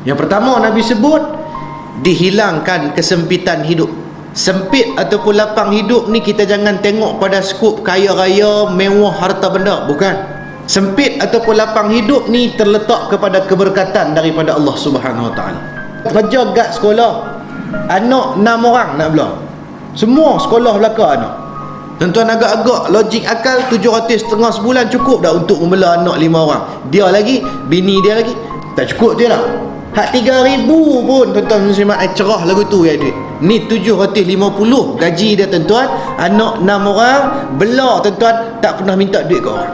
Yang pertama Nabi sebut, dihilangkan kesempitan hidup. Sempit ataupun lapang hidup ni kita jangan tengok pada skop kaya raya, mewah, harta benda. Bukan. Sempit ataupun lapang hidup ni terletak kepada keberkatan daripada Allah Subhanahu Wa Taala. Kerja kat sekolah, anak 6 orang nak belah. Semua sekolah belakang anak. Tuan-tuan, agak-agak logik akal 700.5 sebulan cukup dah untuk membela anak 5 orang. Dia lagi, bini dia lagi. Tak cukup dia lah. Hak 3,000 pun tuan-tuan muslimat cerah lagu tu ya duit. Ni 750 gaji dia tuan-tuan. Anak 6 orang bela tuan-tuan, tak pernah minta duit ke orang.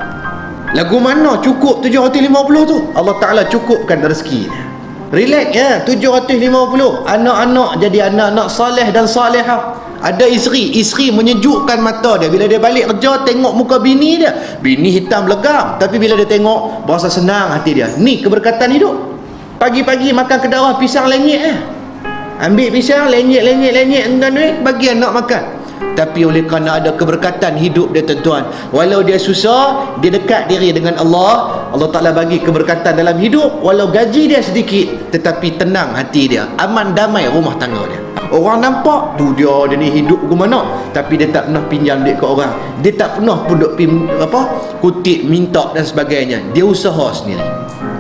Lagu mana cukup 750 tu? Allah Ta'ala cukupkan rezeki dia. Relax ya, 750 anak-anak jadi anak-anak soleh dan salihah. Ada isteri menyejukkan mata dia bila dia balik kerja, tengok muka bini dia, bini hitam legam, tapi bila dia tengok berasa senang hati dia. Ni keberkatan hidup. Pagi-pagi makan ke daerah pisang lenyek ambil pisang lenyek tuan duit bagi anak makan. Tapi oleh kerana ada keberkatan hidup dia tuan-tuan, walau dia susah, dia dekat diri dengan Allah, Allah Ta'ala bagi keberkatan dalam hidup. Walau gaji dia sedikit, tetapi tenang hati dia, aman damai rumah tangga dia. Orang nampak tu dia ni hidup ke mana, tapi dia tak pernah pinjam duit ke orang. Dia tak pernah pun duk kutip minta dan sebagainya. Dia usaha sendiri.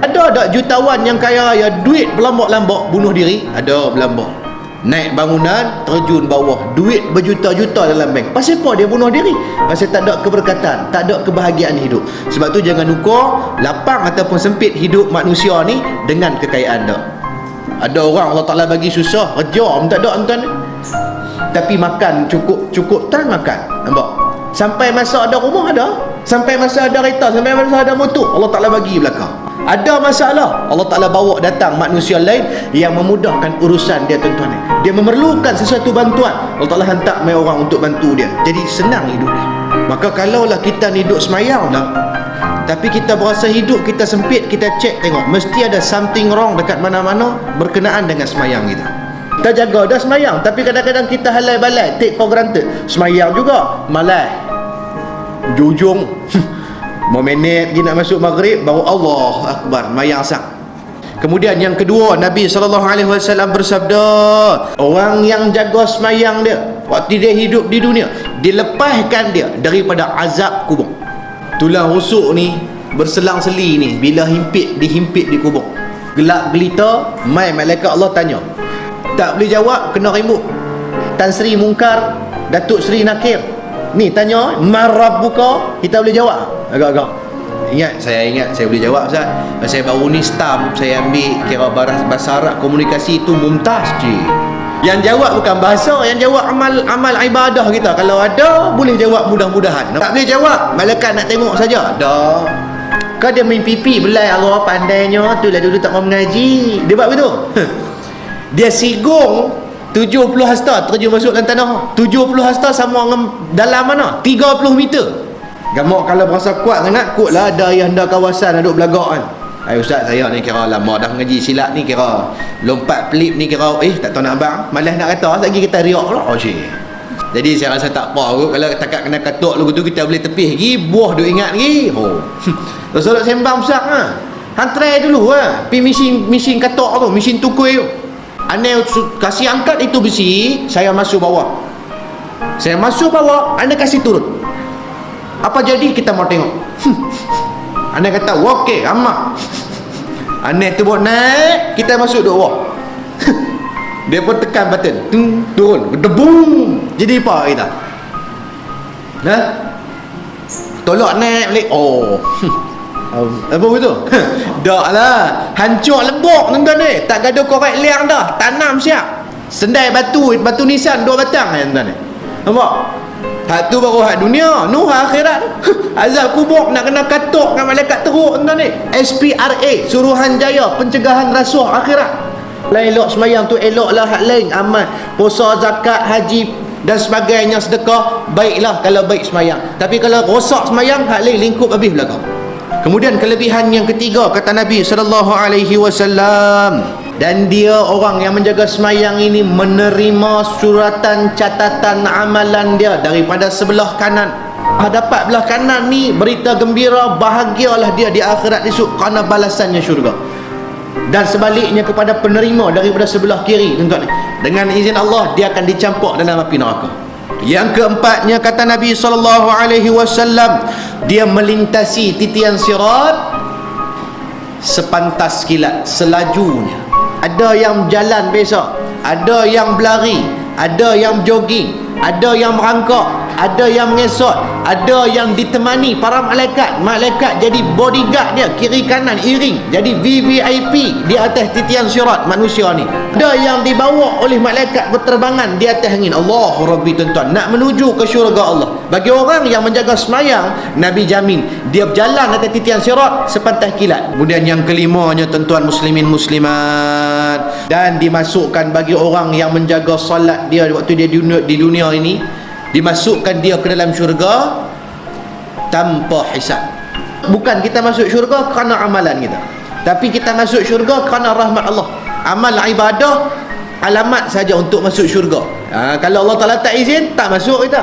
Ada tak jutawan yang kaya raya duit berlambak-lambak bunuh diri? Ada berlambak. Naik bangunan, terjun bawah, duit berjuta-juta dalam bank. Pasal apa dia bunuh diri? Pasal tak ada keberkatan, tak ada kebahagiaan hidup. Sebab tu jangan ukur lapang ataupun sempit hidup manusia ni dengan kekayaan dah. Ada orang Allah Ta'ala bagi susah, kerja tak ada tuan. Tapi makan cukup tan makan. Nampak? Sampai masa ada rumah ada, sampai masa ada kereta, sampai masa ada motor, Allah Ta'ala bagi belakang. Ada masalah, Allah Ta'ala bawa datang manusia lain yang memudahkan urusan dia tuan-tuan. Dia memerlukan sesuatu bantuan, Allah Ta'ala hantar mai orang untuk bantu dia. Jadi senang hidup dia. Maka kalaulah kita ni hidup semayang dah, tapi kita berasa hidup kita sempit, kita cek tengok, mesti ada something wrong dekat mana-mana berkenaan dengan semayang kita. Kita jaga dah semayang, tapi kadang-kadang kita halai balai, take for granted. Semayang juga malas, ujung minit lagi nak masuk maghrib baru Allah Akbar mayang sang. Kemudian yang kedua, Nabi SAW bersabda, orang yang jaga semayang dia waktu dia hidup di dunia, dilepaskan dia daripada azab kubur. Tulang rusuk ni berselang-seli ni, bila dihimpit di kubur, gelap gelita, mai malaikat Allah tanya, tak boleh jawab, kena rembuk. Tan Sri Munkar, Datuk Sri Nakir ni tanya, man rabbuka, kita boleh jawab agak-agak. Saya ingat saya boleh jawab Ustaz. Saya baru ni stamp saya ambil, kira bahasa Arab komunikasi itu mumtaz je. Yang jawab bukan bahasa, yang jawab amal ibadah kita. Kalau ada boleh jawab mudah-mudahan. Tak boleh jawab, malaikat nak tengok saja. Dah. Kau dia main pipi belai Allah pandainya, tu lah dulu tak mau mengaji. Dia buat begitu. Dia sigung 70 hasta terjun masuk dalam tanah. 70 hasta sama dengan dalam mana? 30 meter. Gamak kalau berasa kuat sangat, kutlah ada ayah anda kawasan duduk belagak kan. Ustaz saya ni kira lama dah mengaji silat ni, kira lompat pelip ni kira tak tahu nak abang, malas nak kata, lagi kita riak pula. Jadi saya rasa tak apa kot, kalau takat kena katuk lagu tu kita boleh tepih lagi, buah duk ingat lagi. Terus duk sembang besar ha. Hantrai dulu pi mesin katuk tu, mesin tukui tu. Anda kasih angkat itu besi, saya masuk bawah. Saya masuk bawah, anda kasih turun. Apa jadi kita mau tengok. Anda kata okey amak. Anda tu buat naik, kita masuk duk bawah. Dia pun tekan button, turun, debung. Jadi apa kita? Tolak naik balik. Apa begitu? Dak lah, hancur lebok tuan-tuan ni. Tak gaduh korek liang dah, tanam siap. Sendai batu nisan 2 batang tuan-tuan ni. Nampak? Hak tu baru hak dunia, nuh akhirat. Azab kubur nak kena katuk dengan malaikat teruk tuan-tuan ni. SPRA, Suruhanjaya Pencegahan Rasuah Akhirat. Elok semayang tu eloklah hak lain, amal, puasa, zakat, haji dan sebagainya, sedekah, baiklah kalau baik semayang. Tapi kalau rosak semayang, hak lain lingkup habis belakang. Kemudian kelebihan yang ketiga kata Nabi SAW, dan dia orang yang menjaga semayang ini menerima suratan catatan amalan dia daripada sebelah kanan. Dapat belah kanan ni berita gembira, bahagialah dia di akhirat esok kerana balasannya syurga. dan sebaliknya kepada penerima daripada sebelah kiri, tuan-tuan. Dengan izin Allah dia akan dicampur dalam api neraka. Yang keempatnya, kata Nabi SAW, dia melintasi titian sirat sepantas kilat, selajunya. Ada yang jalan biasa, ada yang berlari, ada yang jogging, ada yang merangkak, ada yang mengesot, ada yang ditemani para malaikat. Malaikat jadi bodyguard dia, kiri kanan iring, jadi VVIP di atas titian sirat manusia ni. Ada yang dibawa oleh malaikat berterbangan di atas angin. Allahu Rabbi, tuan-tuan, nak menuju ke syurga Allah. Bagi orang yang menjaga semayang, Nabi jamin dia berjalan atas titian sirat sepantas kilat. Kemudian yang kelimanya, tuan-tuan muslimin muslimat, dan dimasukkan bagi orang yang menjaga salat dia waktu dia di dunia ini, dimasukkan dia ke dalam syurga tanpa hisab. Bukan kita masuk syurga kerana amalan kita, tapi kita masuk syurga kerana rahmat Allah. Amal ibadah alamat saja untuk masuk syurga. Kalau Allah Ta'ala tak izin, tak masuk kita.